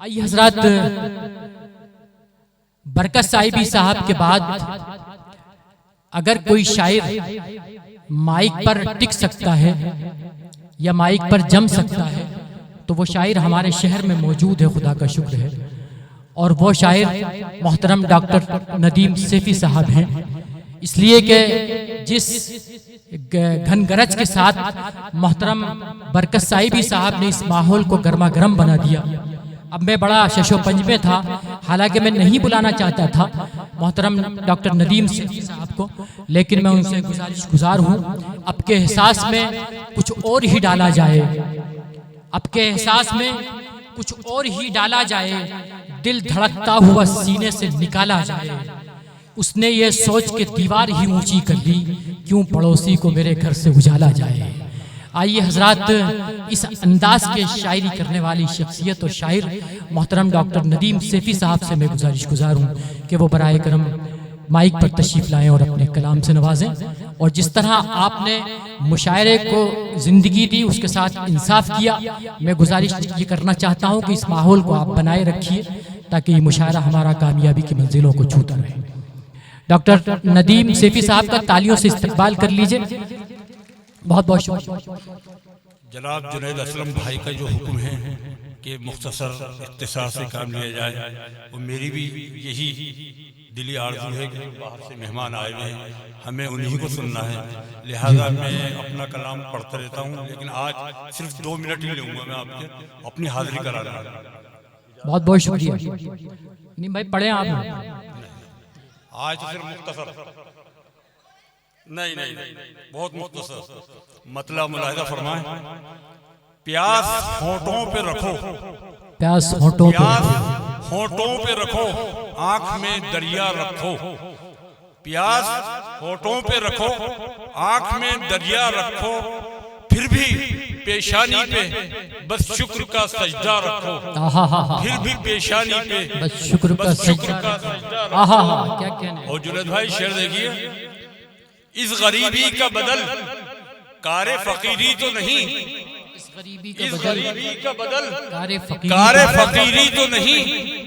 आइए हजरत, बरकत साहिबी साहब के बाद अगर कोई शायर माइक पर टिक सकता है या माइक पर जम सकता है तो वो शायर हमारे शहर में मौजूद है, खुदा का शुक्र है। और वो शायर मोहतरम डॉक्टर नदीम सैफी साहब हैं, इसलिए कि जिस घनगरज के साथ मोहतरम बरकत साहिबी साहब ने इस माहौल को गर्मा गर्म बना दिया। अब मैं बड़ा शशोपंज में था, हालांकि मैं नहीं बुलाना चाहता था मोहतरम डॉक्टर नदीम सैफी साहब को, लेकिन मैं उनसे गुजारिश हूँ अब के एहसास में कुछ और ही डाला जाए, अब के एहसास में कुछ और ही डाला जाए, दिल धड़कता हुआ सीने से निकाला जाए। उसने ये सोच के दीवार ही ऊंची कर ली, क्यों पड़ोसी को मेरे घर से उजाला जाए। आइए हजरात, इस अंदाज के शायरी करने वाली शख्सियत और शायर मोहतरम डॉक्टर नदीम सैफी साहब से मैं गुजार हूँ कि वो बराए करम माइक पर तशरीफ लाएं और अपने कलाम से नवाजें। और जिस तरह आपने मुशायरे को ज़िंदगी दी, उसके साथ इंसाफ किया, मैं गुजारिश ये करना चाहता हूँ कि इस माहौल को आप बनाए रखिए ताकि ये मुशायरा हमारा कामयाबी की मंजिलों को छूता रहे। डॉक्टर नदीम सैफी साहब का तालियों से इस्तकबाल कर लीजिए। बहुत बहुत शुक्रिया। जनाब जुनैद असलम भाई का जो हुक्म है कि मुख्तसर इख्तिसार से काम लिया जाए, वो मेरी भी यही दिली आरज़ू है कि बाहर से मेहमान आए हुए हैं, हमें उन्हीं को सुनना है, लिहाजा मैं अपना कलाम पढ़ता रहता हूँ, लेकिन आज सिर्फ 2 मिनट ही लूँगा मैं आपके अपनी हाजिरी करा रहा हूँ। बहुत बहुत शुक्रिया। नहीं भाई पढ़े आप, आज सिर्फ मुख्तसर नहीं, बहुत मुख्तसर मतलब मुलाहिजा फरमाएं। प्यास होंठों पे रखो, प्यास होंठों पे रखो, आंख में दरिया रखो। प्यास होंठों पे रखो, आंख में दरिया रखो, फिर भी पेशानी पे बस शुक्र का सजदा रखो। फिर भी पेशानी पे बस शुक्र का सजदा रखो। क्या कहने। और जुनैद भाई शेर देखिए, इस गरीबी का बदल कारे फकीरी तो नहीं, इस गरीबी का बदल कारे फकीरी तो नहीं,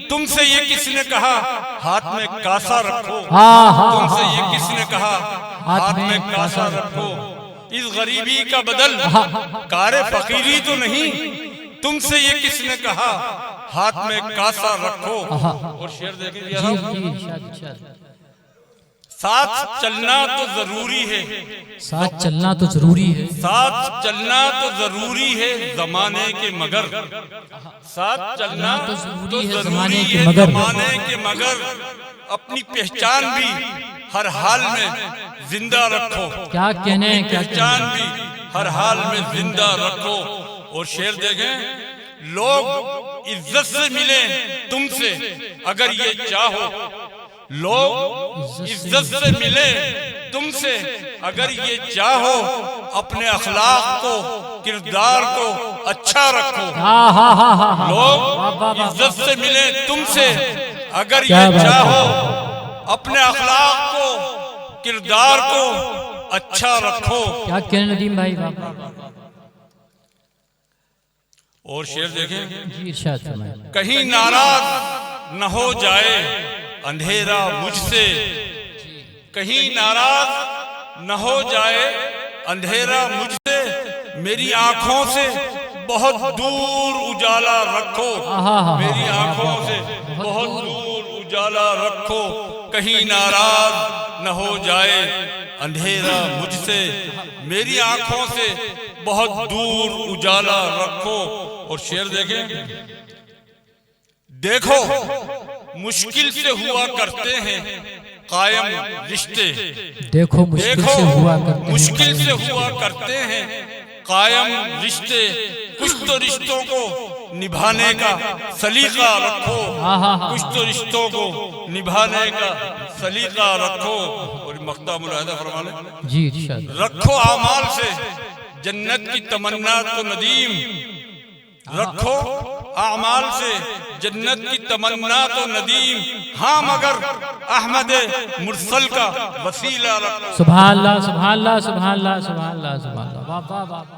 तुमसे ये किसने कहा हाथ में कासा रखो। तुमसे ये किसने कहा हाथ में कासा रखो। इस गरीबी का बदल कारे फकीरी तो नहीं, तुमसे ये किसने कहा हाथ में कासा रखो। और शेर देखिए, साथ चलना तो जरूरी है, साथ चलना तो जरूरी है, साथ चलना तो जरूरी है जमाने के मगर, साथ चलना तो जरूरी है जमाने के मगर, अपनी पहचान भी हर हाल में जिंदा रखो। क्या कहने, पहचान भी हर हाल में जिंदा रखो। और शेर देखें, लोग इज्जत से मिले तुमसे अगर ये चाहो, लोग इज्जत से मिले तुमसे अगर ये चाहो, अपने अखलाक को किरदार को अच्छा रखो। लोग इज्जत से मिले तुमसे अगर ये चाहो, अपने अखलाक को किरदार को अच्छा रखो। क्या कहने नदीम भाई। और शेर देखें, जी इरशाद फरमाएं। कहीं नाराज न हो जाए अंधेरा मुझसे, कहीं नाराज न हो जाए अंधेरा मुझसे, मेरी आंखों से बहुत दूर उजाला रखो। मेरी आंखों से बहुत दूर उजाला रखो, कहीं नाराज न हो जाए अंधेरा मुझसे, मेरी आंखों से बहुत दूर उजाला रखो। और शेर देखें, देखो मुश्किल से हुआ करते हैं कायम रिश्ते, देखो मुश्किल से हुआ करते हैं कायम रिश्ते, कुछ तो रिश्तों को निभाने का सलीका रखो, कुछ तो रिश्तों को निभाने का सलीका रखो। और मक्ता मुलाहिदा फरमा ले जी, रखो आमाल से जन्नत की तमन्ना तो नदीम, रखो आमाल से जन्नत की तमन्ना तो नदीम, हाँ मगर अहमद मुरसल का वसीला रखो। सुभान अल्लाह, सुभान अल्लाह, सुभान अल्लाह, सुभान अल्लाह, सुभान अल्लाह। वाह वाह वाह।